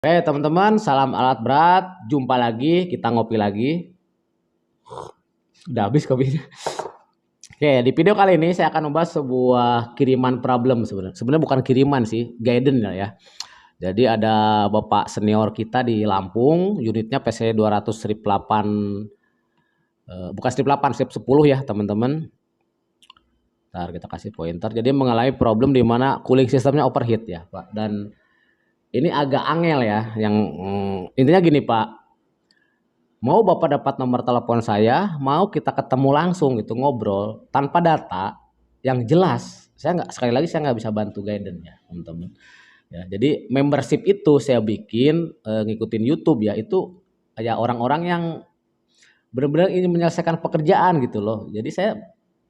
Oke teman-teman, salam alat berat. Jumpa lagi, kita ngopi lagi. Udah habis kopinya. Oke, di video kali ini saya akan membahas sebuah kiriman problem sebenarnya. Sebenarnya bukan kiriman sih, guidance ya. Jadi ada bapak senior kita di Lampung, unitnya PC 200 strip 8, bukan strip 8, strip 10 ya teman-teman. Ntar kita kasih pointer. Jadi mengalami problem di mana cooling sistemnya overheat ya Pak. Dan ini agak angel ya, yang intinya gini Pak. Mau Bapak dapat nomor telepon saya, mau kita ketemu langsung gitu ngobrol tanpa data yang jelas. Saya nggak, sekali lagi saya nggak bisa bantu guidance ya teman-teman. Ya, jadi membership itu saya bikin ngikutin YouTube ya, itu ya orang-orang yang benar-benar ingin menyelesaikan pekerjaan gitu loh. Jadi saya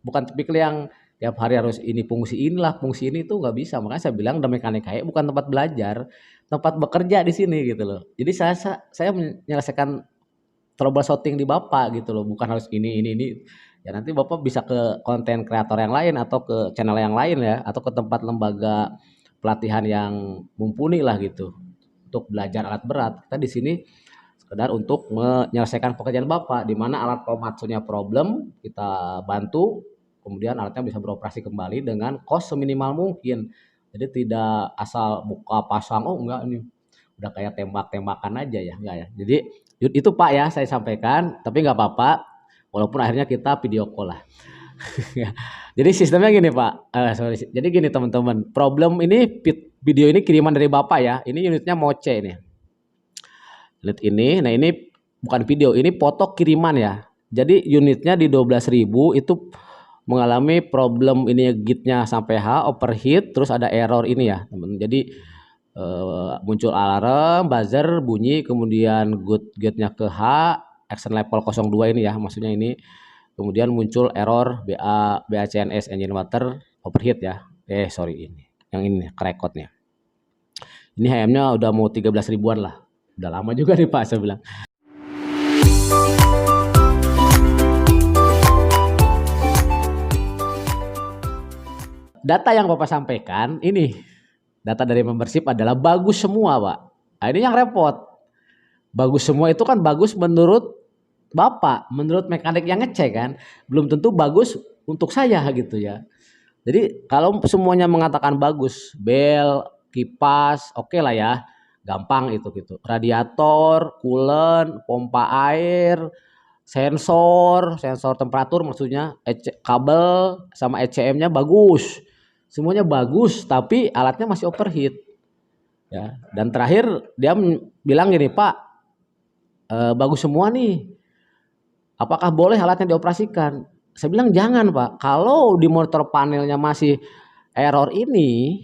bukan tipikal yang tiap hari harus ini fungsi inilah fungsi ini, itu nggak bisa. Makanya saya bilang The Mechanic Kayak bukan tempat belajar, tempat bekerja di sini gitu loh. Jadi saya menyelesaikan troubleshooting di Bapak gitu loh, bukan harus ini. Ya nanti Bapak bisa ke konten kreator yang lain atau ke channel yang lain ya, atau ke tempat lembaga pelatihan yang mumpuni lah gitu untuk belajar alat berat. Kita di sini sekedar untuk menyelesaikan pekerjaan Bapak, di mana alat Komatsunya problem, kita bantu, kemudian alatnya bisa beroperasi kembali dengan cost seminimal mungkin. Jadi tidak asal buka pasang, oh enggak ini udah kayak tembak-tembakan aja ya, enggak ya. Jadi itu Pak ya saya sampaikan, tapi nggak apa-apa, walaupun akhirnya kita video call lah. Jadi sistemnya gini Pak, sorry. Jadi gini teman-teman, problem ini video ini kiriman dari Bapak ya, ini unitnya Moce ini. Unit ini, nah ini bukan video, ini foto kiriman ya. Jadi unitnya di 12.000 itu mengalami problem ini gitnya sampai H, overheat, terus ada error ini ya teman. Jadi muncul alarm, buzzer bunyi, kemudian good gate-nya ke H, action level 02 ini ya, maksudnya ini. Kemudian muncul error BACNS engine water overheat ya. Sorry ini. Yang ini kerekotnya. Ini HM-nya udah mau 13 ribuan lah. Udah lama juga nih Pak saya bilang. Data yang Bapak sampaikan ini, data dari membership adalah bagus semua Pak. Nah, ini yang repot. Bagus semua itu kan bagus menurut Bapak, menurut mekanik yang ngecek kan, belum tentu bagus untuk saya gitu ya. Jadi kalau semuanya mengatakan bagus, bel, kipas, oke lah ya, gampang itu gitu. Radiator, coolant, pompa air, sensor temperatur maksudnya, kabel sama ECM-nya bagus. Semuanya bagus, tapi alatnya masih overheat. Ya, dan terakhir dia bilang gini, Pak, bagus semua nih. Apakah boleh alatnya dioperasikan? Saya bilang jangan Pak. Kalau di monitor panelnya masih error ini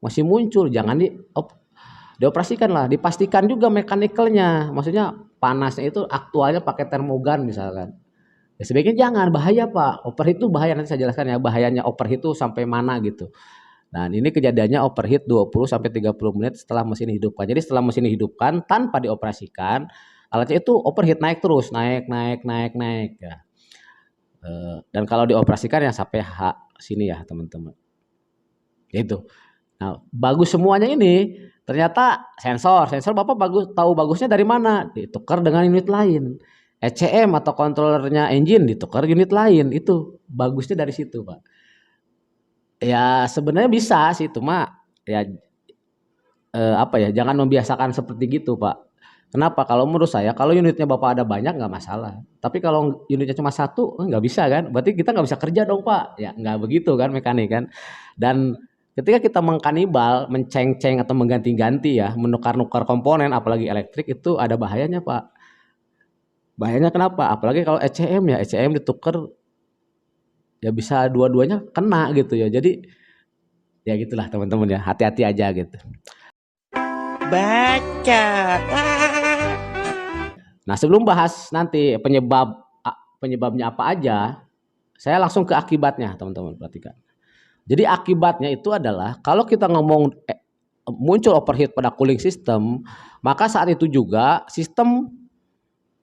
masih muncul, jangan dioperasikan lah. Dipastikan juga mekanikalnya. Maksudnya panasnya itu aktualnya pakai termogan misalkan. Ya sebaiknya jangan, bahaya Pak. Overheat itu bahaya, nanti saya jelaskan ya bahayanya overheat itu sampai mana gitu. Nah ini kejadiannya overheat 20 sampai 30 menit setelah mesin dihidupkan. Jadi setelah mesin dihidupkan tanpa dioperasikan, alatnya itu overheat naik terus, naik ya. Dan kalau dioperasikan ya sampai H sini ya teman-teman. Itu. Nah, bagus semuanya ini. Ternyata sensor Bapak bagus, tahu bagusnya dari mana? Ditukar dengan unit lain. ECM atau controllernya engine ditukar unit lain. Itu bagusnya dari situ, Pak. Ya sebenarnya bisa sih, cuma ya apa ya, jangan membiasakan seperti gitu Pak. Kenapa? Kalau menurut saya, kalau unitnya Bapak ada banyak nggak masalah. Tapi kalau unitnya cuma satu, nggak bisa kan? Berarti kita nggak bisa kerja dong Pak. Ya nggak begitu kan mekanik kan. Dan ketika kita mengkanibal, menceng-ceng atau mengganti-ganti ya, menukar-nukar komponen, apalagi elektrik, itu ada bahayanya Pak. Bahayanya kenapa? Apalagi kalau ECM ya, ECM ditukar ya bisa dua-duanya kena gitu ya. Jadi ya gitulah teman-teman ya, hati-hati aja gitu. Baca. Nah sebelum bahas nanti penyebabnya apa aja, saya langsung ke akibatnya teman-teman, perhatikan. Jadi akibatnya itu adalah kalau kita ngomong muncul overheat pada cooling system, maka saat itu juga sistem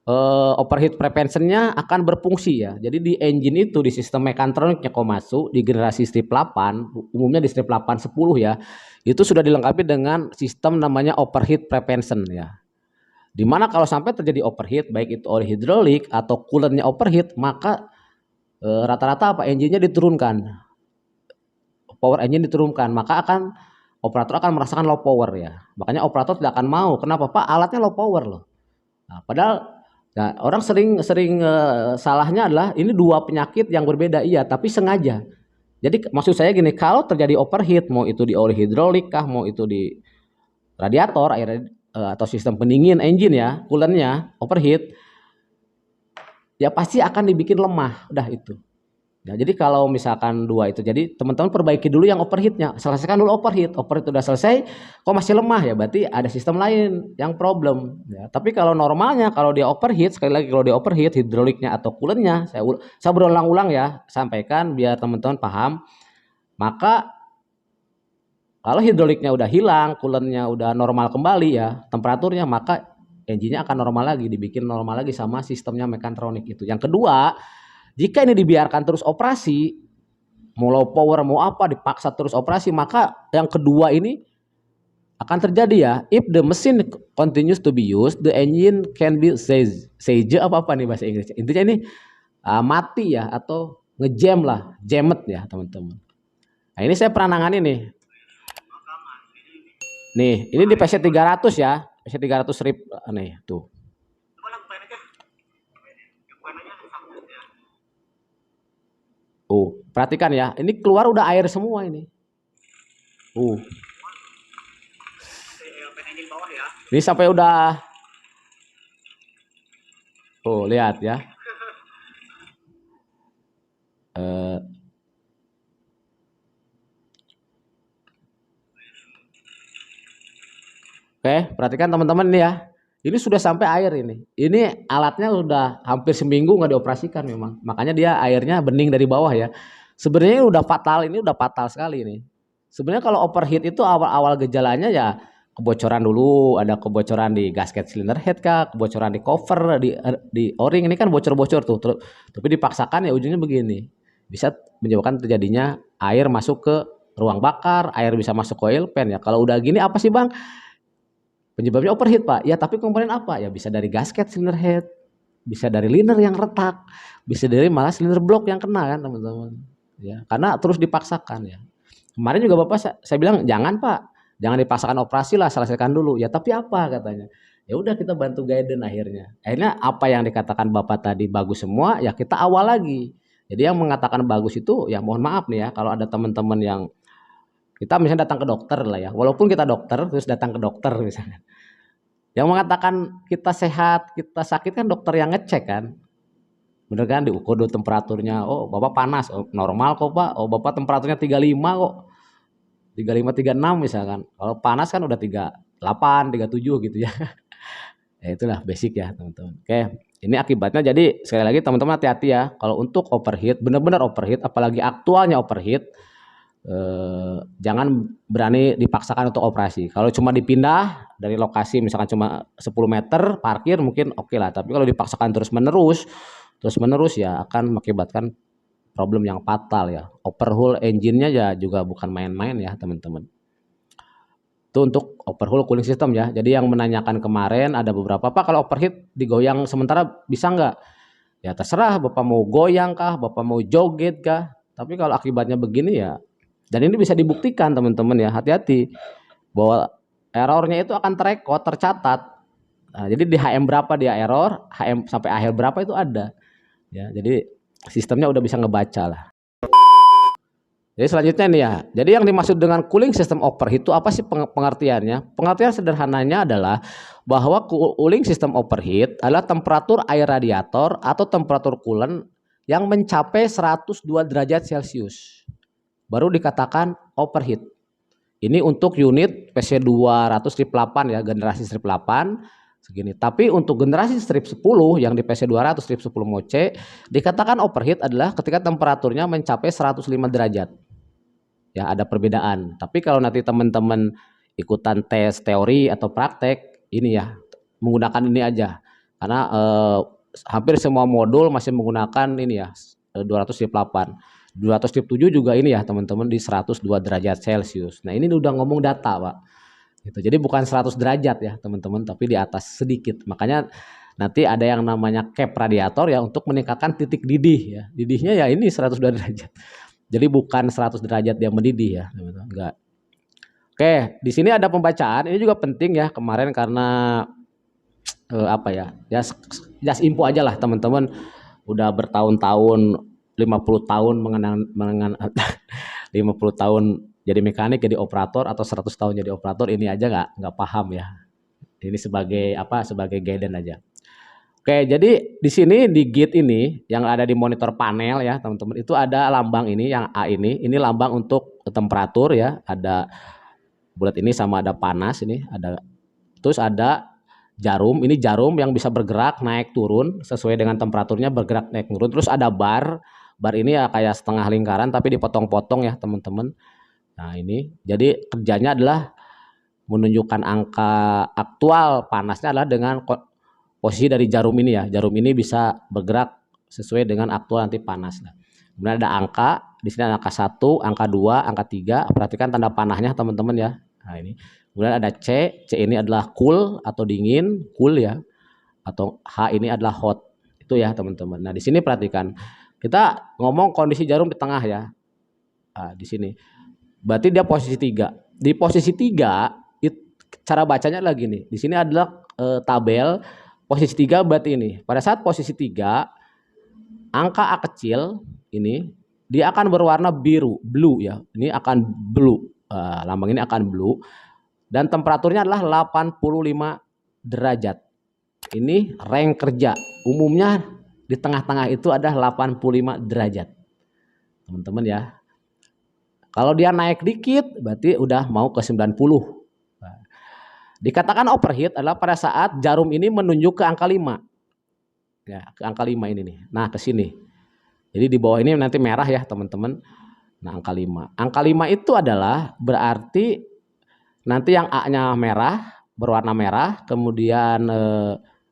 overheat prevention-nya akan berfungsi ya. Jadi di engine itu di sistem mekatroniknya Komatsu di generasi strip 8, umumnya di strip 8 10 ya. Itu sudah dilengkapi dengan sistem namanya overheat prevention ya. Dimana kalau sampai terjadi overheat baik itu oleh hidrolik atau coolant-nya overheat, maka rata-rata apa engine-nya diturunkan. Power engine diturunkan, maka operator akan merasakan low power ya. Makanya operator tidak akan mau. Kenapa Pak? Alatnya low power loh. Nah, padahal orang sering salahnya adalah ini dua penyakit yang berbeda iya, tapi sengaja. Jadi maksud saya gini, kalau terjadi overheat, mau itu di oli hidrolik kah, mau itu di radiator air atau sistem pendingin engine ya, coolant-nya overheat, ya pasti akan dibikin lemah. Udah itu. Nah, jadi kalau misalkan dua itu, jadi teman-teman perbaiki dulu yang overheatnya, selesaikan dulu overheat udah selesai, kok masih lemah ya, berarti ada sistem lain yang problem. Ya, tapi kalau normalnya, kalau dia overheat, sekali lagi kalau dia overheat, hidroliknya atau coolant-nya, saya berulang-ulang ya, sampaikan biar teman-teman paham, maka kalau hidroliknya udah hilang, coolant-nya udah normal kembali ya, temperaturnya, maka engine-nya akan normal lagi, dibikin normal lagi sama sistemnya mekatronik itu. Yang kedua, jika ini dibiarkan terus operasi, mau low power mau apa dipaksa terus operasi, maka yang kedua ini akan terjadi ya. If the machine continues to be used, the engine can be sage apa nih bahasa Inggris. Intinya ini mati ya atau ngejam lah, jamet ya teman-teman. Nah ini saya pernah nangani nih. Nih, ini di PC 300 ya. PC 300 RIP nih, tuh. Perhatikan ya, ini keluar udah air semua ini. Ini sampai udah. Lihat ya. Oke, perhatikan teman-teman ini ya. Ini sudah sampai air ini. Ini alatnya udah hampir seminggu nggak dioperasikan memang. Makanya dia airnya bening dari bawah ya. Sebenarnya udah fatal, ini udah fatal sekali ini. Sebenarnya kalau overheat itu awal-awal gejalanya ya kebocoran dulu, ada kebocoran di gasket cylinder head kah, kebocoran di cover, di o-ring, ini kan bocor-bocor tuh. Tapi dipaksakan ya ujungnya begini. Bisa menyebabkan terjadinya air masuk ke ruang bakar, air bisa masuk ke oil pan ya. Kalau udah gini apa sih Bang? Penyebabnya overheat Pak. Ya tapi komponen apa? Ya bisa dari gasket cylinder head, bisa dari liner yang retak, bisa dari malah cylinder block yang kena kan teman-teman. Ya, karena terus dipaksakan ya. Kemarin juga Bapak saya bilang jangan Pak, jangan dipaksakan operasi lah, selesaikan dulu. Ya tapi apa katanya? Ya udah kita bantu guidance akhirnya. Akhirnya apa yang dikatakan Bapak tadi bagus semua, ya kita awal lagi. Jadi yang mengatakan bagus itu ya mohon maaf nih ya kalau ada teman-teman yang kita misalnya datang ke dokter lah ya, walaupun kita dokter terus datang ke dokter misalnya. Yang mengatakan kita sehat, kita sakit kan dokter yang ngecek kan. Bener kan diukur dulu temperaturnya. Oh, Bapak panas. Oh, normal kok, Pak. Oh, Bapak temperaturnya 35 kok. 35 36 misalkan. Kalau panas kan udah 38, 37 gitu ya. Ya itulah basic ya, teman-teman. Oke. Ini akibatnya jadi sekali lagi teman-teman hati-hati ya. Kalau untuk overheat, benar-benar overheat apalagi aktualnya overheat, jangan berani dipaksakan untuk operasi. Kalau cuma dipindah dari lokasi misalkan cuma 10 meter parkir mungkin oke lah, tapi kalau dipaksakan terus menerus ya akan mengakibatkan problem yang fatal ya. Overhaul engine-nya ya juga bukan main-main ya teman-teman. Itu untuk overhaul cooling system ya. Jadi yang menanyakan kemarin ada beberapa, Pak kalau overheat digoyang sementara bisa nggak? Ya terserah Bapak mau goyang kah, Bapak mau joget kah. Tapi kalau akibatnya begini ya, dan ini bisa dibuktikan teman-teman ya, hati-hati bahwa errornya itu akan tercatat. Nah, jadi di HM berapa dia error, HM sampai akhir berapa itu ada. Ya, jadi sistemnya udah bisa ngebaca lah. Jadi selanjutnya nih ya. Jadi yang dimaksud dengan cooling system overheat itu apa sih pengertiannya? Pengertian sederhananya adalah bahwa cooling system overheat adalah temperatur air radiator atau temperatur coolant yang mencapai 102 derajat Celcius. Baru dikatakan overheat. Ini untuk unit PC 200 strip 8 ya, generasi strip 8 segini. Tapi untuk generasi strip 10 yang di PC 200 strip 10 Moce dikatakan overheat adalah ketika temperaturnya mencapai 105 derajat. Ya, ada perbedaan. Tapi kalau nanti teman-teman ikutan tes teori atau praktek, ini ya, menggunakan ini aja. karena hampir semua modul masih menggunakan ini ya 200 strip 8. 200 strip 7 juga ini ya teman-teman di 102 derajat Celcius. Nah ini udah ngomong data Pak. Gitu. Jadi bukan 100 derajat ya teman-teman, tapi di atas sedikit. Makanya nanti ada yang namanya cap radiator ya untuk meningkatkan titik didih ya. Didihnya ya ini 102 derajat. Jadi bukan 100 derajat dia mendidih ya, teman-teman. Enggak. Oke, di sini ada pembacaan. Ini juga penting ya kemarin karena apa ya? Ya just info aja lah teman-teman. Udah bertahun-tahun 50 tahun mengenang 50 tahun jadi mekanik, jadi operator atau 100 tahun jadi operator, ini aja nggak paham ya. Ini sebagai apa? Sebagai guidance aja. Oke, jadi di sini di gate ini yang ada di monitor panel ya, teman-teman, itu ada lambang ini yang A ini lambang untuk temperatur ya, ada bulat ini sama ada panas ini, ada terus ada jarum, ini jarum yang bisa bergerak naik turun sesuai dengan temperaturnya bergerak naik turun. Terus ada bar ini ya kayak setengah lingkaran tapi dipotong-potong ya teman-teman. Nah ini jadi kerjanya adalah menunjukkan angka aktual panasnya adalah dengan posisi dari jarum ini ya. Jarum ini bisa bergerak sesuai dengan aktual nanti panas. Nah, kemudian ada angka, di sini ada angka 1, angka 2, angka 3. Perhatikan tanda panahnya teman-teman ya. Nah ini. Kemudian ada C ini adalah cool atau dingin, cool ya. Atau H ini adalah hot. Itu ya teman-teman. Nah, di sini perhatikan. Kita ngomong kondisi jarum di tengah ya. Nah, di sini. Berarti dia posisi 3. Di posisi 3 cara bacanya lagi nih. Di sini adalah tabel posisi 3 berarti ini. Pada saat posisi 3 angka A kecil ini dia akan berwarna biru, blue ya. Ini akan blue. Lambang ini akan blue. Dan temperaturnya adalah 85 derajat. Ini rank kerja. Umumnya di tengah-tengah itu ada 85 derajat. Teman-teman ya. Kalau dia naik dikit berarti udah mau ke 90. Dikatakan overheat adalah pada saat jarum ini menunjuk ke angka 5. Ya, ke angka 5 ini nih. Nah, ke sini. Jadi di bawah ini nanti merah ya, teman-teman. Nah, angka 5. Angka 5 itu adalah berarti nanti yang A-nya merah, berwarna merah, kemudian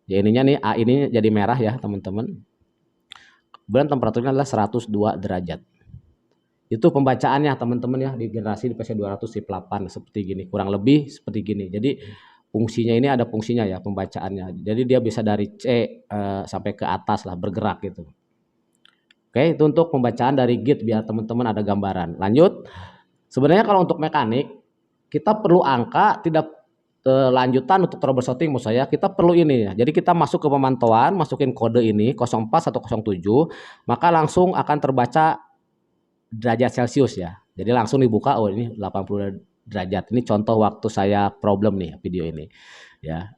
ya ininya nih A ini jadi merah ya, teman-teman. Kemudian temperaturnya adalah 102 derajat. Itu pembacaannya teman-teman ya di generasi di PC200 strip 8 seperti gini, kurang lebih seperti gini. Jadi fungsinya ini ada fungsinya ya pembacaannya. Jadi dia bisa dari C sampai ke atas lah bergerak gitu. Oke, itu untuk pembacaan dari git biar teman-teman ada gambaran. Lanjut. Sebenarnya kalau untuk mekanik kita perlu angka tidak lanjutan untuk troubleshooting maksud saya kita perlu ini ya. Jadi kita masuk ke pemantauan, masukin kode ini 04 atau 07, maka langsung akan terbaca derajat Celcius ya. Jadi langsung dibuka, oh ini 80 derajat. Ini contoh waktu saya problem nih video ini. Ya.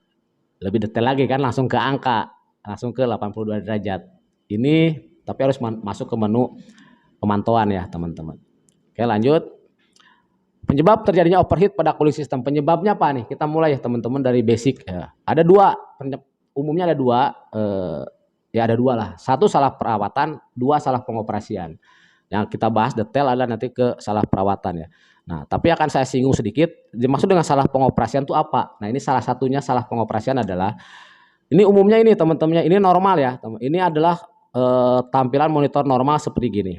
Lebih detail lagi kan langsung ke angka, langsung ke 82 derajat. Ini tapi harus masuk ke menu pemantauan ya, teman-teman. Oke, lanjut. Penyebab terjadinya overheat pada cooling system. Penyebabnya apa nih? Kita mulai ya teman-teman dari basic ya. Ada dua, umumnya ada dua. Ya ada dua lah. Satu salah perawatan, dua salah pengoperasian. Yang kita bahas detail adalah nanti ke salah perawatan ya. Nah, tapi akan saya singgung sedikit. Dimaksud dengan salah pengoperasian itu apa? Nah, ini salah satunya salah pengoperasian adalah ini umumnya ini teman-temannya ini normal ya. Ini adalah tampilan monitor normal seperti gini.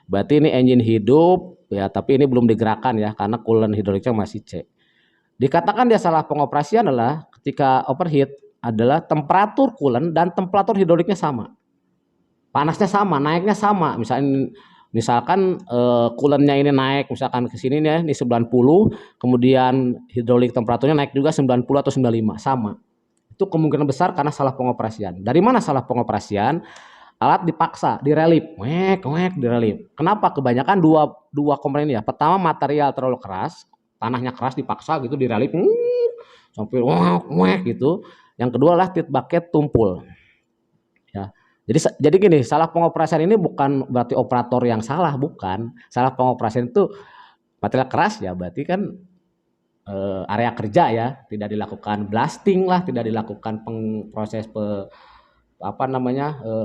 Berarti ini engine hidup ya, tapi ini belum digerakkan ya karena coolant hidroliknya masih C. Dikatakan dia salah pengoperasian adalah ketika overheat adalah temperatur coolant dan temperatur hidroliknya sama. Panasnya sama, naiknya sama. Misalkan coolantnya ini naik misalkan ke sini nih ini 90, kemudian hidrolik temperaturnya naik juga 90 atau 95, sama. Itu kemungkinan besar karena salah pengoperasian. Dari mana salah pengoperasian? Alat dipaksa, direlip, direlip. Kenapa? Kebanyakan dua komponen ya. Pertama material terlalu keras, tanahnya keras dipaksa gitu direlip, sampai gitu. Yang kedua lah tit bucket tumpul. Ya. Jadi gini, salah pengoperasian ini bukan berarti operator yang salah, bukan. Salah pengoperasian itu material keras ya, berarti kan area kerja ya, tidak dilakukan blasting lah, tidak dilakukan proses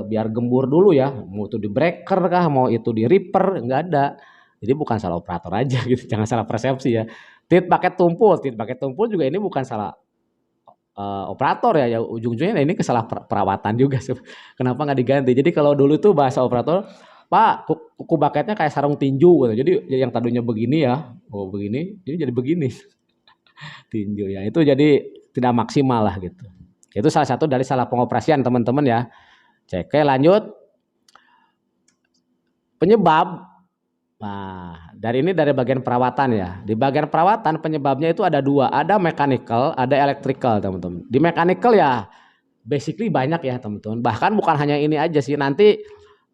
biar gembur dulu ya, mau itu di breaker kah, mau itu di ripper, nggak ada. Jadi bukan salah operator aja gitu, jangan salah persepsi ya. Tit pakai tumpul juga ini bukan salah operator ya ujung-ujungnya ini kesalah perawatan juga sih. Kenapa nggak diganti? Jadi kalau dulu tuh bahasa operator, Pak, kuku baketnya kayak sarung tinju gitu. Jadi yang tadinya begini ya, oh begini, ini jadi begini tinju ya. Itu jadi tidak maksimal lah gitu. Itu salah satu dari salah pengoperasian teman-teman ya. Cek. Oke, lanjut. Penyebab. Nah, dari bagian perawatan ya. Di bagian perawatan penyebabnya itu ada dua, ada mechanical, ada electrical, teman-teman. Di mechanical ya basically banyak ya, teman-teman. Bahkan bukan hanya ini aja sih, nanti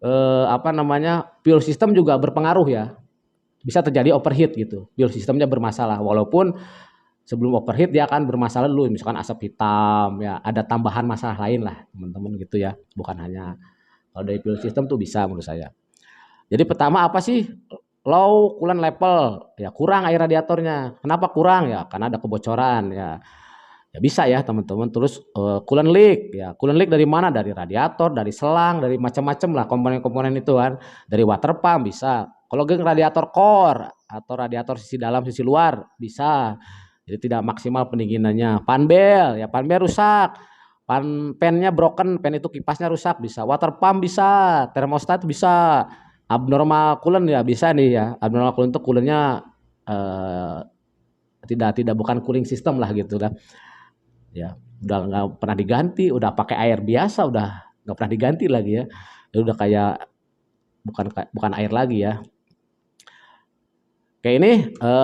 fuel system juga berpengaruh ya. Bisa terjadi overheat gitu. Fuel systemnya bermasalah walaupun sebelum overheat dia akan bermasalah dulu, misalkan asap hitam ya, ada tambahan masalah lain lah, teman-teman gitu ya. Bukan hanya kalau dari fuel system tuh bisa menurut saya. Jadi pertama apa sih? Low coolant level, ya kurang air radiatornya. Kenapa kurang ya? Karena ada kebocoran ya. Ya bisa ya teman-teman. Terus coolant leak, ya coolant leak dari mana? Dari radiator, dari selang, dari macam-macam lah komponen-komponen itu kan. Dari water pump bisa. Kalau geng radiator core atau radiator sisi dalam sisi luar bisa. Jadi tidak maksimal pendinginannya. Panbel, ya panbel rusak. Pennya broken, pen itu kipasnya rusak bisa. Water pump bisa, termostat bisa. Abnormal coolant ya bisa nih ya. Abnormal coolant itu coolant-nya tidak bukan cooling system lah gitu lah. Ya, udah nggak pernah diganti, udah pakai air biasa, udah nggak pernah diganti lagi ya. Udah kayak bukan air lagi ya. Kayak ini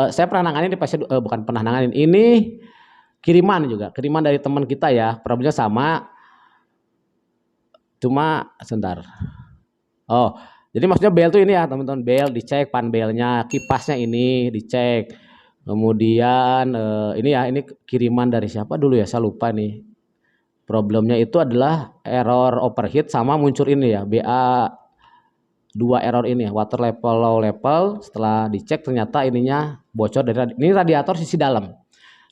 saya pernah nanganin di pasien, bukan pernah nanganin, ini kiriman dari teman kita ya, problemnya sama, cuma sebentar. Oh, jadi maksudnya bel tuh ini ya teman-teman, bel dicek, pan belnya, kipasnya ini dicek. Kemudian ini ya, ini kiriman dari siapa dulu ya, saya lupa nih. Problemnya itu adalah error overheat sama muncul ini ya, BA2 error ini ya, water level low level. Setelah dicek ternyata ininya bocor dari ini radiator sisi dalam.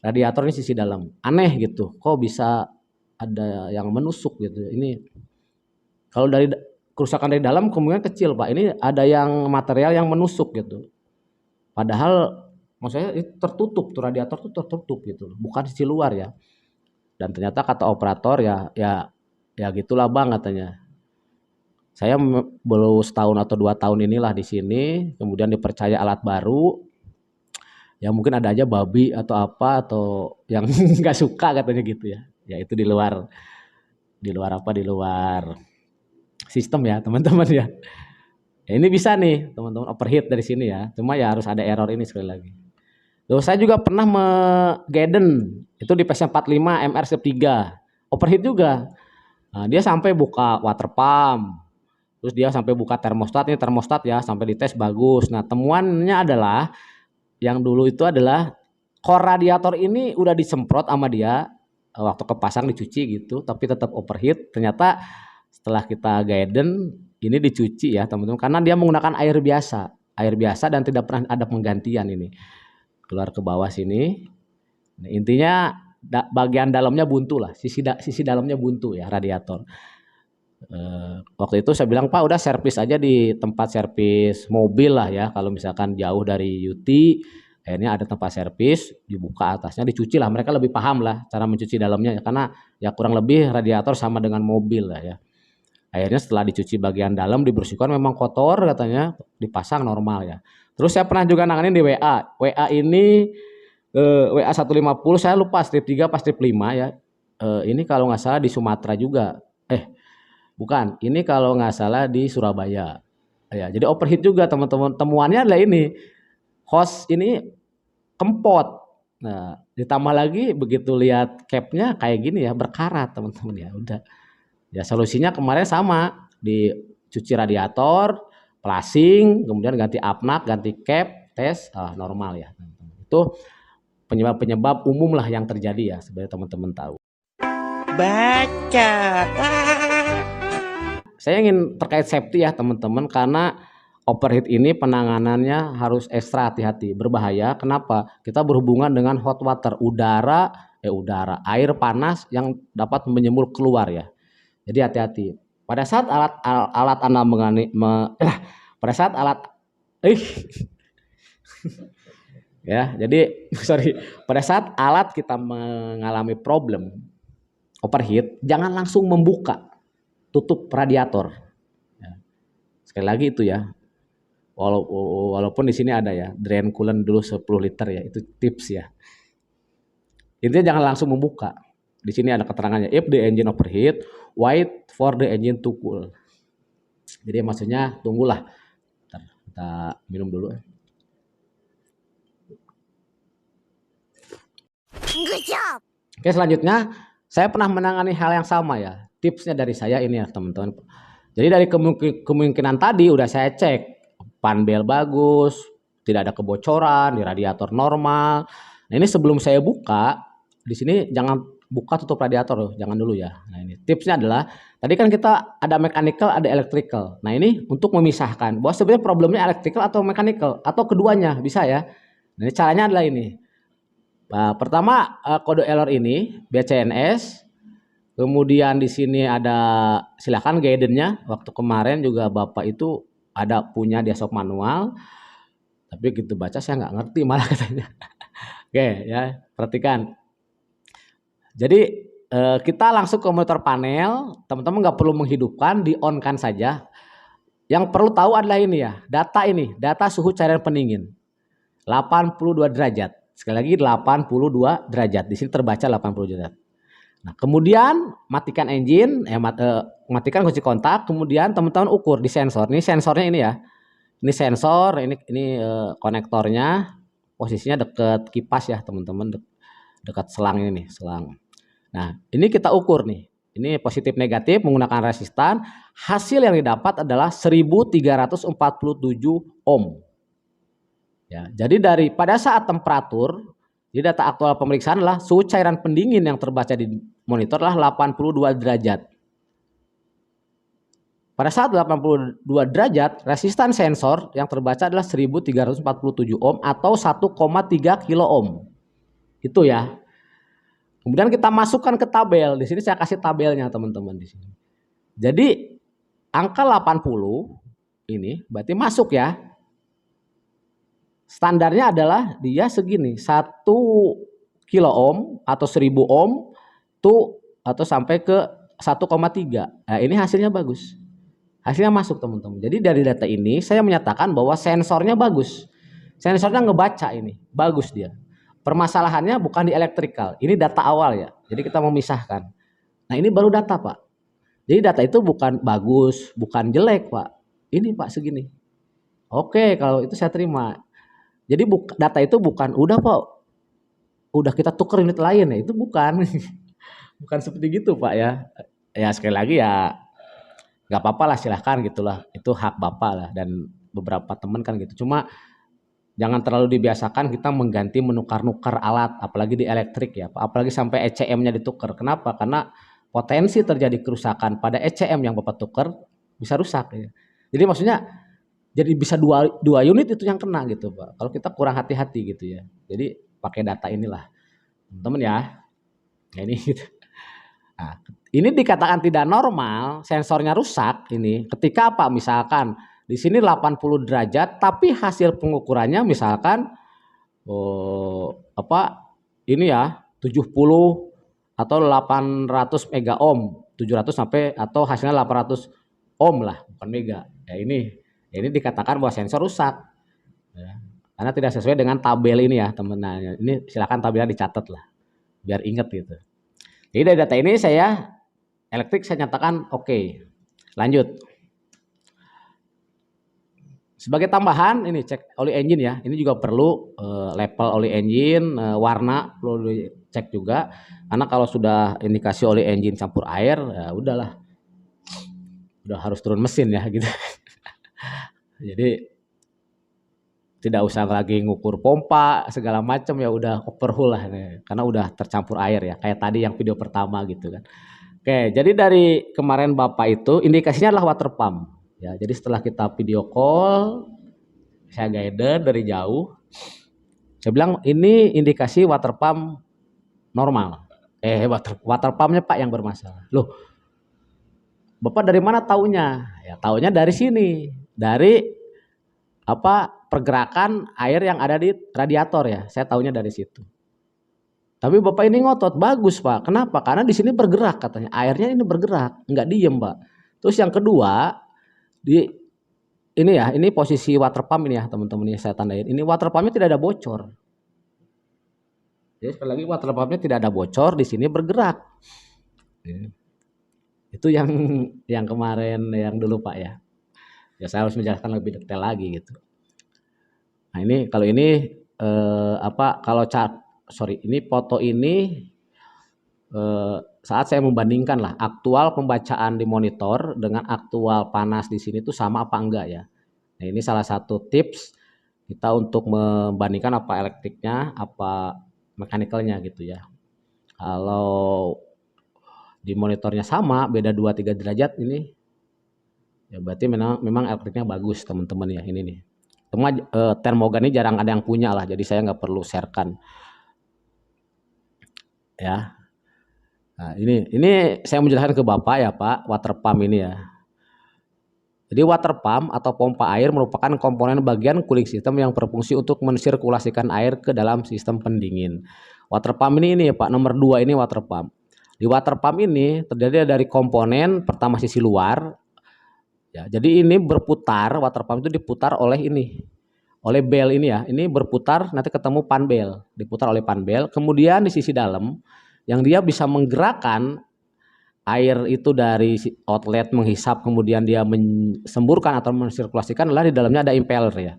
Radiator ini sisi dalam. Aneh gitu, kok bisa ada yang menusuk gitu. Ini kalau dari kerusakan dari dalam kemungkinan kecil Pak. Ini ada yang material yang menusuk gitu. Padahal maksudnya itu tertutup tuh, radiator tuh tertutup gitu, bukan sisi luar ya. Dan ternyata kata operator ya gitulah Bang katanya. Saya baru setahun atau 2 tahun inilah di sini, kemudian dipercaya alat baru. Ya mungkin ada aja babi atau apa atau yang nggak suka katanya gitu ya. Ya itu di luar sistem ya teman-teman ya. Ya ini bisa nih teman-teman overheat dari sini ya. Cuma ya harus ada error ini sekali lagi. Loh, saya juga pernah Gaiden itu di PS45 MR 3 overheat juga. Nah, dia sampai buka water pump. Terus dia sampai buka termostat, ini termostat ya, sampai dites bagus. Nah, temuannya adalah yang dulu itu adalah core radiator ini udah disemprot sama dia waktu kepasang dicuci gitu, tapi tetap overheat. Ternyata setelah kita Gaiden ini dicuci ya teman-teman, karena dia menggunakan air biasa dan tidak pernah ada penggantian ini. Keluar ke bawah sini. Nah, intinya bagian dalamnya buntu lah, sisi dalamnya buntu ya radiator. Waktu itu saya bilang Pak udah servis aja di tempat servis mobil lah ya, kalau misalkan jauh dari UT. Akhirnya ada tempat servis, dibuka atasnya, dicuci lah. Mereka lebih paham lah cara mencuci dalamnya, karena ya kurang lebih radiator sama dengan mobil lah ya. Akhirnya setelah dicuci bagian dalam, dibersihkan, memang kotor katanya, dipasang normal ya. Terus saya pernah juga nanganin di WA. WA ini WA 150, saya lupa strip 3 pas strip 5 ya. Ini kalau nggak salah di Sumatera juga. Bukan, ini kalau nggak salah di Surabaya. Ya, jadi overheat juga teman-teman. Temuannya adalah ini, host ini kempot. Nah, ditambah lagi begitu lihat capnya kayak gini ya, berkarat teman-teman ya. Udah. Ya solusinya kemarin sama, dicuci radiator, flushing, kemudian ganti apnak, ganti cap, tes, normal ya. Itu penyebab-penyebab umum lah yang terjadi ya, sebenarnya teman-teman tahu. Baca. Saya ingin terkait safety ya teman-teman, karena overheat ini penanganannya harus ekstra hati-hati, berbahaya. Kenapa? Kita berhubungan dengan hot water, air panas yang dapat menyembul keluar ya. Jadi hati-hati. Pada saat alat Anda pada saat alat ya, jadi pada saat alat kita mengalami problem, overheat, jangan langsung membuka tutup radiator. Ya. Sekali lagi itu ya, walaupun di sini ada ya, drain coolant dulu 10 liter ya, itu tips ya. Intinya jangan langsung membuka. Di sini ada keterangannya, if the engine overheat, wait for the engine to cool. Jadi maksudnya tunggulah. Bentar, kita minum dulu ya. Good job. Oke, selanjutnya saya pernah menangani hal yang sama ya. Tipsnya dari saya ini ya teman-teman. Jadi dari kemungkinan tadi udah saya cek, panbel bagus, tidak ada kebocoran, di radiator normal. Nah ini sebelum saya buka, di sini jangan buka tutup radiator loh, jangan dulu ya. Nah ini tipsnya adalah, tadi kan kita ada mechanical, ada electrical. Nah ini untuk memisahkan, bahwa sebenarnya problemnya electrical atau mechanical, atau keduanya bisa ya. Nah ini caranya adalah ini. Nah, pertama kode error ini BCNS, kemudian di sini ada silakan guidance-nya. Waktu kemarin juga Bapak itu ada punya desktop manual, tapi gitu baca saya nggak ngerti malah katanya. Oke ya, perhatikan. Jadi kita langsung ke monitor panel, teman-teman nggak perlu menghidupkan, di on kan saja. Yang perlu tahu adalah ini ya, data suhu cairan pendingin 82 derajat. Sekali lagi 82 derajat. Di sini terbaca 80 derajat. Nah, kemudian matikan engine, matikan kunci kontak, kemudian teman-teman ukur di sensor. Ini sensornya ini ya. Ini sensor, ini konektornya, posisinya dekat kipas ya, teman-teman, dekat selang ini nih, selang. Nah, ini kita ukur nih. Ini positif negatif menggunakan resistan. Hasil yang didapat adalah 1347 ohm. Ya, jadi pada saat temperatur, jadi data aktual pemeriksaan adalah suhu cairan pendingin yang terbaca di monitor adalah 82 derajat. Pada saat 82 derajat, resistan sensor yang terbaca adalah 1347 ohm atau 1,3 kilo ohm. Itu ya. Kemudian kita masukkan ke tabel. Di sini saya kasih tabelnya teman-teman di sini. Jadi angka 80 ini berarti masuk ya. Standarnya adalah dia segini, 1 kilo ohm atau 1000 ohm tuh atau sampai ke 1,3. Nah, ini hasilnya bagus. Hasilnya masuk teman-teman. Jadi dari data ini saya menyatakan bahwa sensornya bagus. Sensornya ngebaca ini, bagus dia. Permasalahannya bukan di elektrikal. Ini data awal ya. Jadi kita memisahkan. Nah, ini baru data, Pak. Jadi data itu bukan bagus, bukan jelek, Pak. Ini Pak segini. Oke, kalau itu saya terima. Jadi data itu bukan udah Pak, udah kita tukar unit lain ya, itu bukan. Bukan seperti gitu Pak ya. Ya sekali lagi ya nggak apa-apa lah, silahkan gitulah, itu hak Bapak lah dan beberapa teman kan gitu. Cuma jangan terlalu dibiasakan kita mengganti menukar-nukar alat, apalagi di elektrik ya, apalagi sampai ECM-nya ditukar. Kenapa? Karena potensi terjadi kerusakan pada ECM yang Bapak tukar bisa rusak ya. Jadi maksudnya jadi bisa dua unit itu yang kena gitu Pak. Kalau kita kurang hati-hati gitu ya. Jadi pakai data inilah teman-teman ya. Nah, ini gitu. Nah, ini dikatakan tidak normal, sensornya rusak ini. Ketika apa? Misalkan di sini 80 derajat, tapi hasil pengukurannya misalkan ini ya 70 atau 800 mega ohm, 700 sampai atau hasilnya 800 ohm lah, bukan mega. Ya ini dikatakan bahwa sensor rusak ya, karena tidak sesuai dengan tabel ini ya teman-teman. Ini silakan tabelnya dicatat lah biar ingat gitu. Jadi dari data ini saya elektrik saya nyatakan oke. Lanjut. Sebagai tambahan ini cek oli engine ya. Ini juga perlu level oli engine, warna perlu dicek juga. Karena kalau sudah indikasi oli engine campur air ya udahlah. Udah harus turun mesin ya gitu. Jadi tidak usah lagi ngukur pompa segala macam ya, udah overhaul lah nih, karena udah tercampur air ya, kayak tadi yang video pertama gitu kan. Oke, jadi dari kemarin Bapak itu indikasinya adalah water pump ya. Jadi setelah kita video call, saya guide dari jauh, saya bilang ini indikasi water pump normal. Water pumpnya Pak yang bermasalah. Loh, Bapak dari mana taunya? Ya taunya dari sini, dari pergerakan air yang ada di radiator ya. Saya taunya dari situ. Tapi Bapak ini ngotot, "Bagus Pak." Kenapa? Karena di sini bergerak katanya, airnya ini bergerak, nggak diem Pak. Terus yang kedua, di ini ya, ini posisi water pump ini ya teman-teman ya saya tandain. Ini water pumpnya tidak ada bocor. Jadi sekali lagi water pumpnya tidak ada bocor, di sini bergerak. Itu yang kemarin yang dulu Pak ya. Ya saya harus menjelaskan lebih detail lagi gitu. Nah ini kalau ini kalau ini foto ini saat saya membandingkan lah aktual pembacaan di monitor dengan aktual panas di sini tuh sama apa enggak ya. Nah ini salah satu tips kita untuk membandingkan apa elektriknya, apa mekanikalnya gitu ya. Kalau di monitornya sama, beda 2-3 derajat ini, ya berarti memang elektriknya bagus teman-teman ya ini nih. Cuma termogan ini jarang ada yang punya lah, jadi saya nggak perlu sharekan. Ya. Nah, ini saya menjelaskan ke Bapak ya Pak, water pump ini ya. Jadi water pump atau pompa air merupakan komponen bagian cooling system yang berfungsi untuk mensirkulasikan air ke dalam sistem pendingin. Water pump ini ya Pak, nomor 2 ini water pump. Di water pump ini terdiri dari komponen pertama sisi luar. Ya, jadi ini berputar, water pump itu diputar oleh bel ini ya. Ini berputar nanti ketemu panbel, diputar oleh panbel. Kemudian di sisi dalam yang dia bisa menggerakkan air itu dari outlet menghisap kemudian dia mensemburkan atau mensirkulasikan adalah di dalamnya ada impeller ya.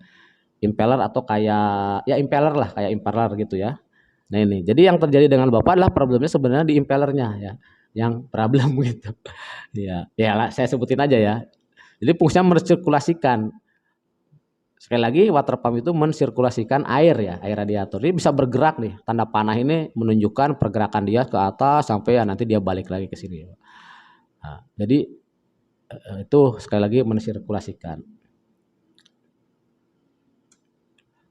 Impeller atau kayak ya impeller lah, kayak impeller gitu ya. Nah ini, jadi yang terjadi dengan Bapak adalah problemnya sebenarnya di impellernya ya, yang problem gitu. Ya, ya saya sebutin aja ya. Jadi fungsinya mensirkulasikan. Sekali lagi water pump itu mensirkulasikan air ya, air radiator. Ini bisa bergerak nih, tanda panah ini menunjukkan pergerakan dia ke atas sampai ya nanti dia balik lagi ke sini. Nah, jadi itu sekali lagi mensirkulasikan.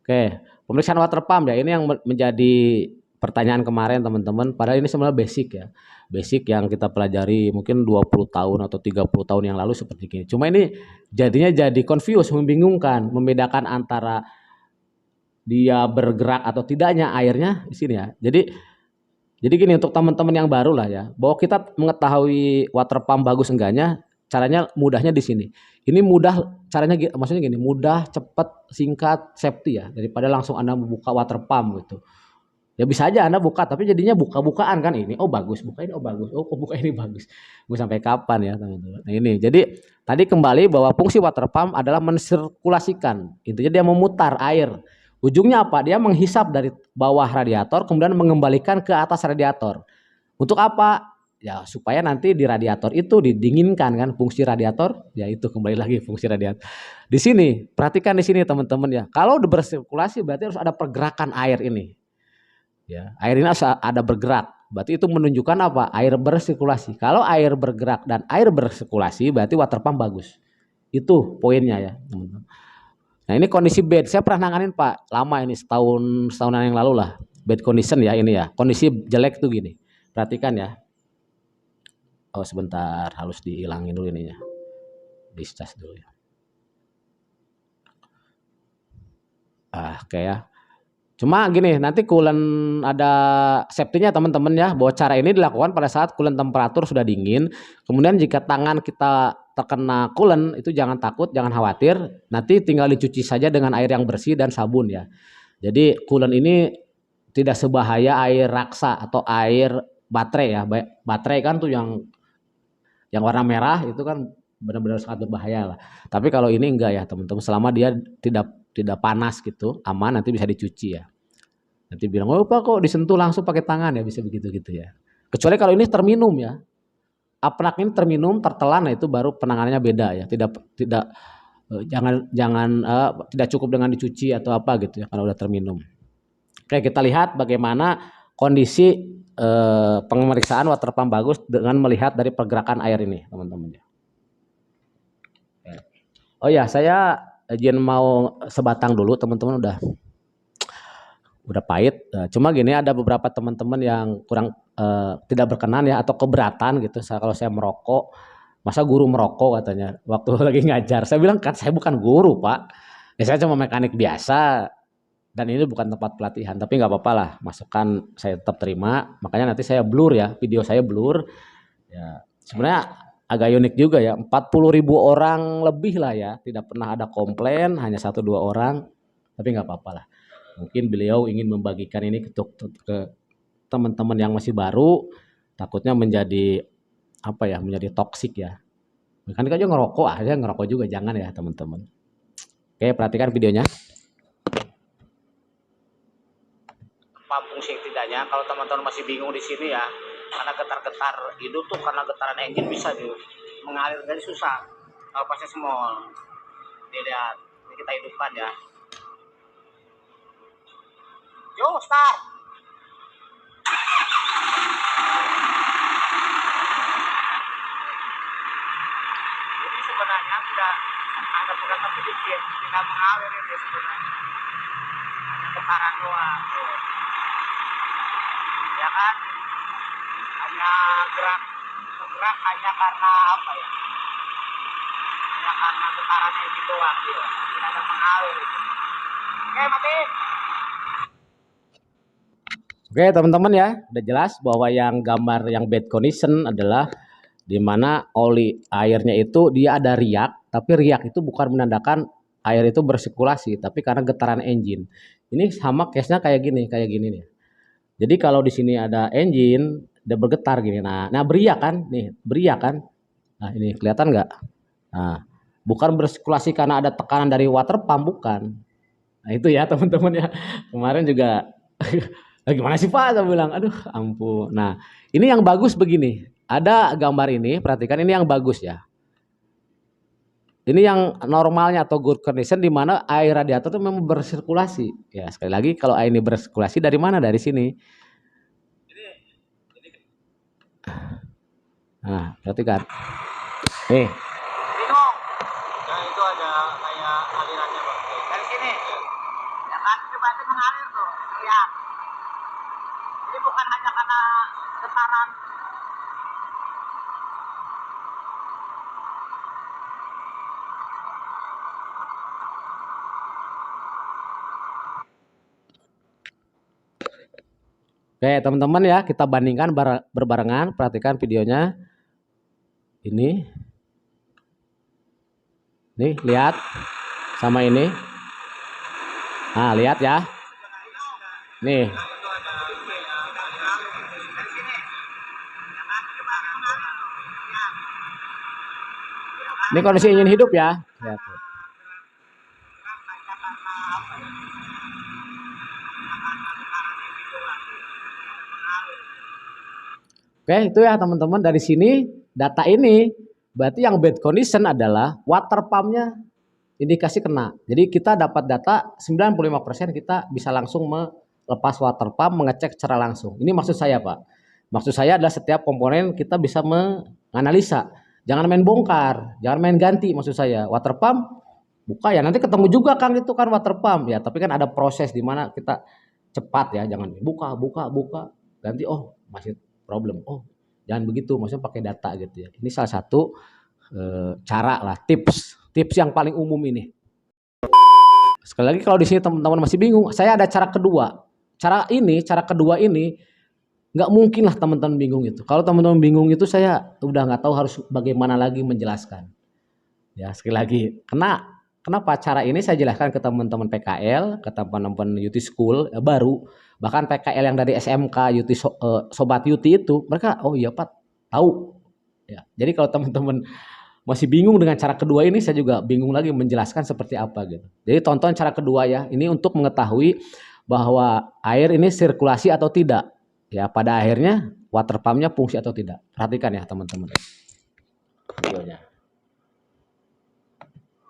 Oke, pemeriksaan water pump ya, ini yang menjadi pertanyaan kemarin teman-teman. Padahal ini sebenarnya basic ya. Basic yang kita pelajari mungkin 20 tahun atau 30 tahun yang lalu seperti ini. Cuma ini jadinya jadi confuse, membingungkan, membedakan antara dia bergerak atau tidaknya airnya di sini ya. Jadi gini untuk teman-teman yang baru lah ya, bahwa kita mengetahui water pump bagus enggaknya, caranya mudahnya di sini. Ini mudah caranya maksudnya gini, mudah, cepat, singkat, safety ya, daripada langsung Anda membuka water pump gitu. Ya bisa aja Anda buka tapi jadinya buka-bukaan kan ini. Oh bagus, buka ini oh bagus. Oh kok buka ini bagus. Mau sampai kapan ya teman-teman. Nah ini. Jadi tadi kembali bahwa fungsi water pump adalah mensirkulasikan. Intinya dia memutar air. Ujungnya apa? Dia menghisap dari bawah radiator kemudian mengembalikan ke atas radiator. Untuk apa? Ya supaya nanti di radiator itu didinginkan kan, fungsi radiator ya itu kembali lagi fungsi radiator. Di sini, perhatikan di sini teman-teman ya. Kalau udah bersirkulasi berarti harus ada pergerakan air ini. Ya, air ini ada bergerak. Berarti itu menunjukkan apa? Air bersirkulasi. Kalau air bergerak dan air bersirkulasi berarti water pump bagus. Itu poinnya ya, teman-teman. Nah, ini kondisi bed. Saya pernah nanganin Pak, lama ini setahunan yang lalu lah. Bed condition ya ini ya. Kondisi jelek tuh gini. Perhatikan ya. Oh, sebentar, harus dihilangin dulu ininya. Di-charge dulu ya. Oke ya. Cuma gini, nanti coolant ada safety-nya teman-teman ya, bahwa cara ini dilakukan pada saat coolant temperatur sudah dingin. Kemudian jika tangan kita terkena coolant itu jangan takut, jangan khawatir, nanti tinggal dicuci saja dengan air yang bersih dan sabun ya. Jadi coolant ini tidak sebahaya air raksa atau air baterai ya. Baterai kan tuh yang warna merah itu kan benar-benar sangat berbahaya lah. Tapi kalau ini enggak ya teman-teman, selama dia tidak panas gitu, aman, nanti bisa dicuci ya. Nanti bilang, oh Pak kok disentuh langsung pakai tangan ya, bisa begitu gitu ya. Kecuali kalau ini terminum ya. Apnak ini terminum, tertelan, nah itu baru penanganannya beda ya. Tidak cukup dengan dicuci atau apa gitu ya kalau udah terminum. Oke, kita lihat bagaimana kondisi pemeriksaan water pump bagus dengan melihat dari pergerakan air ini, teman-teman ya. Oh ya, saya izin mau sebatang dulu, teman-teman udah pahit. Cuma gini, ada beberapa teman-teman yang kurang tidak berkenan ya atau keberatan gitu. Kalau saya merokok, masa guru merokok katanya waktu lagi ngajar. Saya bilang kan saya bukan guru Pak, ya saya cuma mekanik biasa Dan ini bukan tempat pelatihan, tapi nggak apa-apa lah, masukan saya tetap terima. Makanya nanti saya blur ya, video saya blur. Ya, sebenarnya agak unik juga ya, 40.000 orang lebih lah ya, tidak pernah ada komplain, hanya 1-2 orang, tapi nggak apa-apa lah. Mungkin beliau ingin membagikan ini ke teman-teman yang masih baru, takutnya menjadi apa ya, menjadi toksik ya. Kan aja ngerokok aja, ngerokok juga jangan ya teman-teman. Oke, perhatikan videonya. Apa fungsi tidaknya kalau teman-teman masih bingung di sini ya, karena getar-getar hidup tuh karena getaran engine bisa mengalir, jadi susah kalau pasnya small. Dilihat, ini kita hidupkan ya. Yo, start. Jadi sebenarnya tidak ada gerakan sedikit, tidak mengalir ini sebenarnya. Hanya getaran doang. Tuh. Ya kan? Hanya bergerak hanya karena apa ya? Hanya karena getaran engine doang, gitu. Tidak ada mengalir. Oke, mati. Oke teman-teman ya, udah jelas bahwa yang gambar yang bad condition adalah di mana oli airnya itu dia ada riak, tapi riak itu bukan menandakan air itu bersirkulasi, tapi karena getaran engine. Ini sama case-nya kayak gini nih. Jadi kalau di sini ada engine, dia bergetar gini. Nah beriak kan, nih beriak kan. Nah ini kelihatan nggak? Nah, bukan bersirkulasi karena ada tekanan dari water pump, bukan. Nah itu ya teman-teman ya. Kemarin juga gimana sih Pak? Saya bilang, aduh ampun. Nah ini yang bagus begini. Ada gambar ini, perhatikan ini yang bagus ya. Ini yang normalnya atau good condition di mana air radiator itu memang bersirkulasi. Ya sekali lagi kalau air ini bersirkulasi dari mana? Dari sini. Nah perhatikan. Nih. Ya itu ada kayak alirannya Pak. Dari sini. Ya kan itu berarti mengalir tuh. Ya. Jadi bukan hanya karena getaran. Oke teman-teman ya, kita bandingkan berbarengan, perhatikan videonya. Ini. Nih, lihat. Sama ini. Nah, lihat ya. Nih. Ini kondisi ingin hidup ya. Lihat. Oke, itu ya teman-teman, dari sini data ini berarti yang bad condition adalah water pumpnya indikasi kena. Jadi kita dapat data 95% kita bisa langsung melepas water pump, mengecek secara langsung. Ini maksud saya Pak. Maksud saya adalah setiap komponen kita bisa menganalisa. Jangan main bongkar, jangan main ganti maksud saya. Water pump buka ya nanti ketemu juga kan itu kan water pump ya. Tapi kan ada proses di mana kita cepat ya, jangan buka ganti, oh masih problem, oh jangan begitu, maksudnya pakai data gitu ya. Ini salah satu cara lah, tips yang paling umum ini. Sekali lagi kalau di sini teman-teman masih bingung, saya ada cara kedua. Cara kedua ini nggak mungkin lah teman-teman bingung itu. Kalau teman-teman bingung itu saya udah nggak tahu harus bagaimana lagi menjelaskan. Ya sekali lagi, kenapa cara ini saya jelaskan ke teman-teman PKL, ke teman-teman Yuti School baru, bahkan PKL yang dari SMK Yuti Sobat Yuti itu, mereka oh iya Pak tahu. Ya, jadi kalau teman-teman masih bingung dengan cara kedua ini, saya juga bingung lagi menjelaskan seperti apa gitu. Jadi tonton cara kedua ya, ini untuk mengetahui bahwa air ini sirkulasi atau tidak. Ya pada akhirnya water pumpnya fungsi atau tidak. Perhatikan ya teman-teman. Videonya.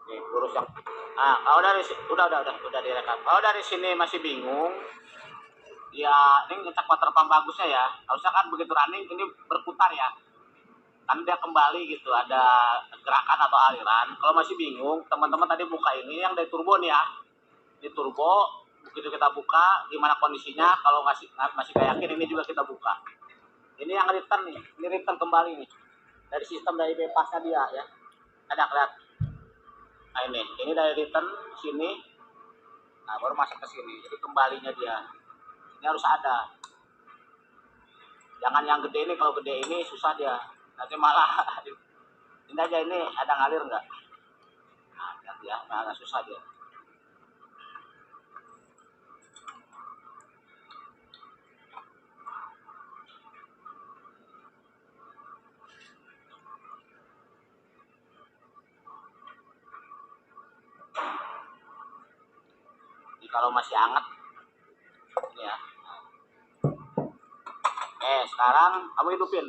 Nih, lurus yang kalau dari udah direkam. Kalau dari sini masih bingung, ya ini ngecek water pump bagusnya ya. Harusnya kan begitu running ini berputar ya. Kan dia kembali gitu, ada gerakan atau aliran. Kalau masih bingung, teman-teman tadi buka ini yang dari turbo nih ya. Di turbo, begitu kita buka, gimana kondisinya, kalau masih gak yakin, ini juga kita buka. Ini yang return nih, ini return kembali nih. Dari sistem dari bypassnya dia ya. Ada kelihatan. Nah ini dari return sini. Nah, baru masuk ke sini. Jadi kembalinya dia ini harus ada. Jangan yang gede ini, kalau gede ini susah dia. Nanti malah ini aja, ini ada ngalir nggak? Nah, lihat ya, agak susah dia. Jadi kalau masih hangat ini ya. Oke, sekarang kamu hidupin.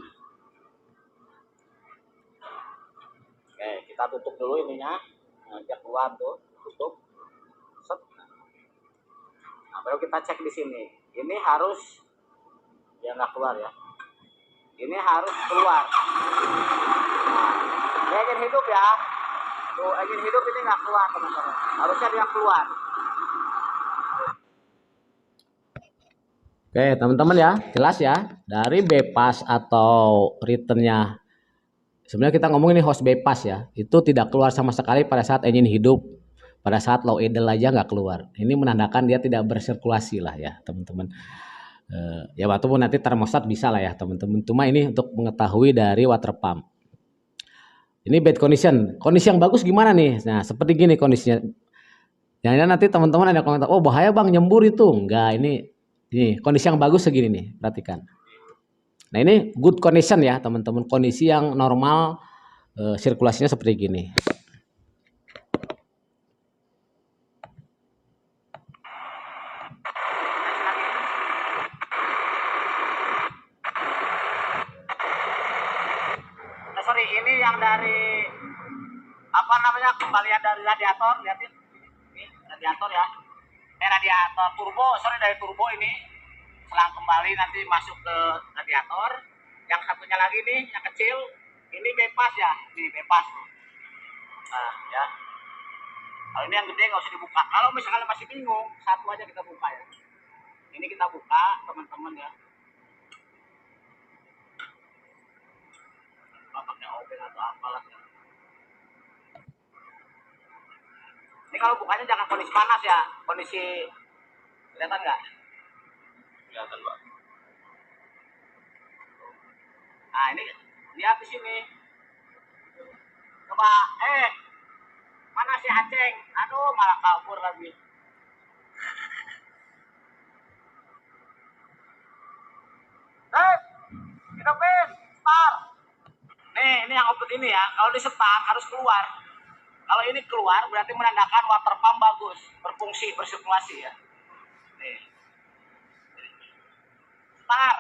Oke, kita tutup dulu ininya. Nah, dia keluar tuh, tutup. Set. Nah, baru kita cek di sini. Ini harus ya nggak keluar ya. Ini harus keluar. Nah, dia ingin hidup ya. Tuh, ingin hidup ini nggak keluar teman-teman. Harusnya dia keluar. Oke, teman-teman ya, jelas ya. Dari bypass atau returnnya, sebenarnya kita ngomong ini host bypass ya, itu tidak keluar sama sekali pada saat engine hidup. Pada saat low idle aja nggak keluar. Ini menandakan dia tidak bersirkulasi lah ya, teman-teman. Ya walaupun nanti termostat bisa lah ya, teman-teman. Cuma ini untuk mengetahui dari water pump. Ini bad condition. Kondisi yang bagus gimana nih? Nah, seperti gini kondisinya. Jangan nanti teman-teman ada komentar, oh bahaya bang nyembur itu. Enggak, ini kondisi yang bagus segini nih, perhatikan. Nah ini good condition ya teman-teman, kondisi yang normal, sirkulasinya seperti gini. Sorry, ini yang dari apa namanya, kembalian dari radiator, lihatin ini radiator ya, radiator turbo, sorry dari turbo ini selang kembali nanti masuk ke radiator. Yang satunya lagi nih yang kecil ini bebas ya, ini bebas tuh. Nah ya, kalau ini yang gede nggak usah dibuka. Kalau misalnya masih bingung, satu aja kita buka ya. Ini kita buka teman-teman ya, pakai obeng atau apalah ya. Ini kalau bukanya jangan kondisi panas ya, kondisi, kelihatan nggak? Kelihatan Pak. Nah ini lihat di sini. Coba, mana si Aceng? Aduh, malah kabur lagi. Hidupin, start. Ini yang output ini ya. Kalau di start harus keluar. Kalau ini keluar berarti menandakan water pump bagus, berfungsi, bersirkulasi ya. Nih. Start.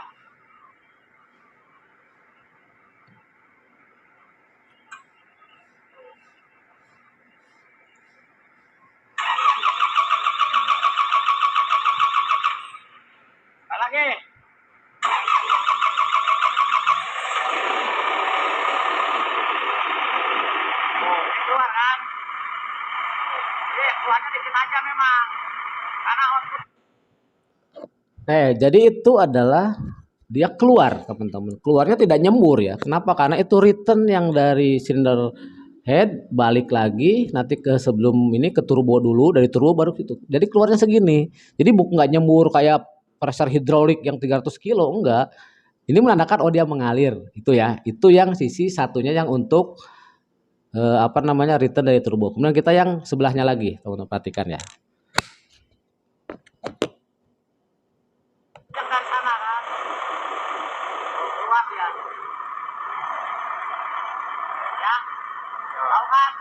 Lagi. Keluar kan? Keluarnya dikit aja memang. Karena output. Jadi itu adalah dia keluar teman-teman. Keluarnya tidak nyembur ya. Kenapa? Karena itu return yang dari cylinder head balik lagi nanti ke sebelum ini ke turbo dulu, dari turbo baru itu. Jadi keluarnya segini. Jadi nggak nyembur kayak pressure hidrolik yang 300 kilo, enggak. Ini menandakan oh dia mengalir itu ya. Itu yang sisi satunya yang untuk apa namanya return dari turbo. Kemudian kita yang sebelahnya lagi, teman-teman perhatikan ya. Dari sana kan. Keluar ya. Ya. Tahu kan?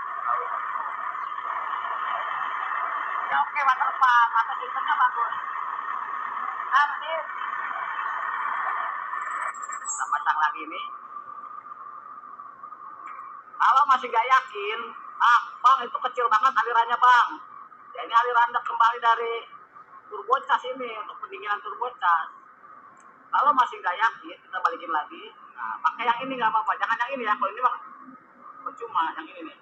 Ya oke, water pump atau sistemnya bagus. Nanti kita pasang lagi nih. Kalau masih nggak yakin, bang itu kecil banget alirannya bang. Ya ini aliran kembali dari turbocas ini untuk pendinginan turbocas. Kalau masih nggak yakin, kita balikin lagi. Nah, pakai yang ini nggak apa-apa. Jangan yang ini ya. Kalau ini bang, percuma yang ini nih.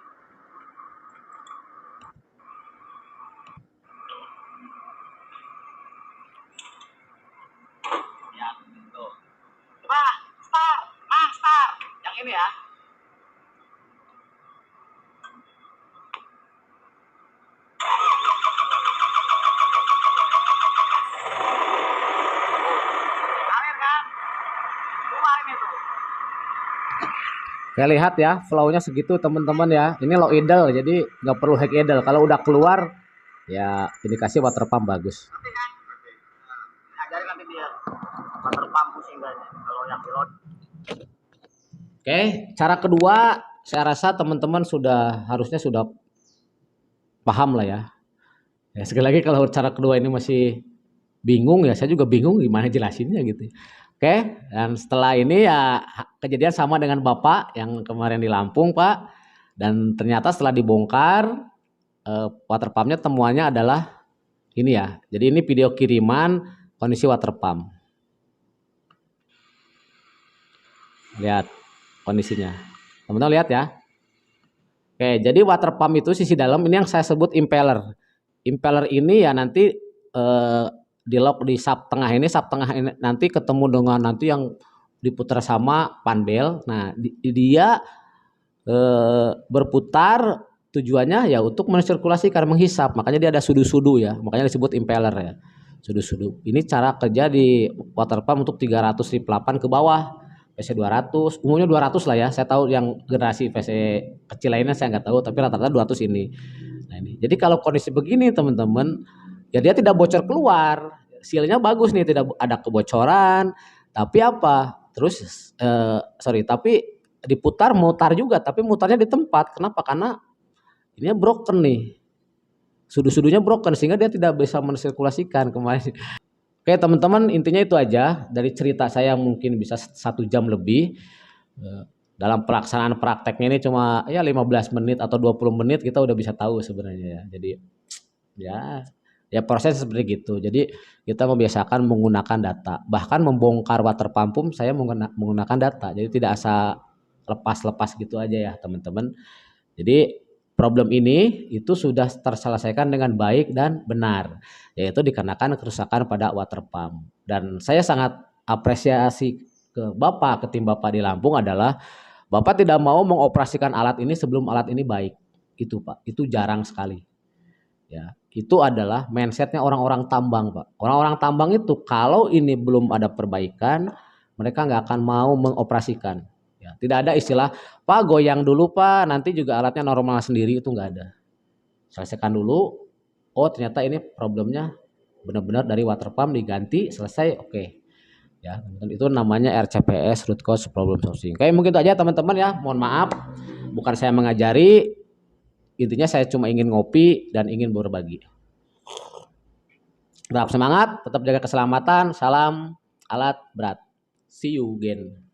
Ya, gitu. Coba start, start. Yang ini ya. Saya lihat ya flow-nya segitu teman-teman ya. Ini low idle jadi nggak perlu high idle. Kalau udah keluar ya indikasi water pump bagus. Nanti kan ajarin nanti dia water pump singgahnya kalau yang pilot. Oke, cara kedua saya rasa teman-teman harusnya sudah paham lah ya. Ya sekali lagi kalau cara kedua ini masih bingung ya saya juga bingung gimana jelasinnya gitu. Oke, dan setelah ini ya kejadian sama dengan Bapak yang kemarin di Lampung Pak. Dan ternyata setelah dibongkar water pumpnya temuannya adalah ini ya. Jadi ini video kiriman kondisi water pump. Lihat kondisinya. Teman-teman lihat ya. Oke, jadi water pump itu sisi dalam ini yang saya sebut impeller. Impeller ini ya nanti di lock di sub tengah ini nanti ketemu dengan nanti yang diputar sama panbel. Nah, dia berputar tujuannya ya untuk mensirkulasikan menghisap. Makanya dia ada sudu-sudu ya. Makanya disebut impeller ya. Sudu-sudu. Ini cara kerja di water pump untuk 300 rip 8 ke bawah. PC 200, umumnya 200 lah ya. Saya tahu yang generasi PC kecil lainnya saya nggak tahu, tapi rata-rata 200 ini. Nah ini. Jadi kalau kondisi begini teman-teman, ya dia tidak bocor keluar. Sealnya bagus nih, tidak ada kebocoran. Tapi apa? Terus tapi diputar mutar juga, tapi mutarnya di tempat. Kenapa? Karena ini broken nih. Sudu-sudunya broken sehingga dia tidak bisa mensirkulasikan kemarin. Oke teman-teman, intinya itu aja dari cerita saya mungkin bisa 1 jam lebih. Dalam pelaksanaan prakteknya ini cuma ya 15 menit atau 20 menit kita udah bisa tahu sebenarnya ya. Jadi ya proses seperti gitu. Jadi kita membiasakan menggunakan data. Bahkan membongkar water pump saya menggunakan data. Jadi tidak asal lepas-lepas gitu aja ya teman-teman. Jadi problem ini itu sudah terselesaikan dengan baik dan benar, yaitu dikarenakan kerusakan pada water pump. Dan saya sangat apresiasi ke Bapak, ke tim Bapak di Lampung adalah Bapak tidak mau mengoperasikan alat ini sebelum alat ini baik. Itu Pak, itu jarang sekali. Ya, itu adalah mindsetnya orang-orang tambang Pak. Orang-orang tambang itu kalau ini belum ada perbaikan, mereka nggak akan mau mengoperasikan. Ya, tidak ada istilah Pak goyang dulu Pak, nanti juga alatnya normal sendiri, itu nggak ada. Selesaikan dulu. Oh ternyata ini problemnya benar-benar dari water pump diganti, selesai, oke. Ya, itu namanya RCPS, root cause problem solving. Kayak mungkin itu aja teman-teman ya. Mohon maaf, bukan saya mengajari. Intinya saya cuma ingin ngopi dan ingin berbagi. Tetap semangat, tetap jaga keselamatan. Salam alat berat. See you again.